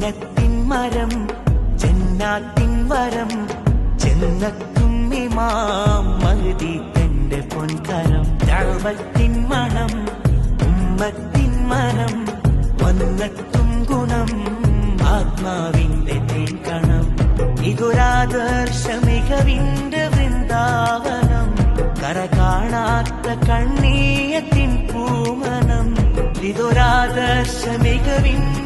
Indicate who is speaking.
Speaker 1: സുന്നത്തിൻ മരം ജന്നാത്തിൻ വരം ചെന്നെത്തും ഇമാം മഹ്ദി തന്റെ പൊൻകരം ദഅവത്തിൻ മണം ഉമ്മത്തിൻ മനം വന്നെത്തും ഗുണം ആത്മാവിന്റെ തേൻകണം ഇതൊരാദർശ മികവിന്റെ വൃന്ദാവനം കര കാണാത്ത കണ്ണീയത്തിൻ പൂമനം ഇതൊരാദർശ മികവിന്റെ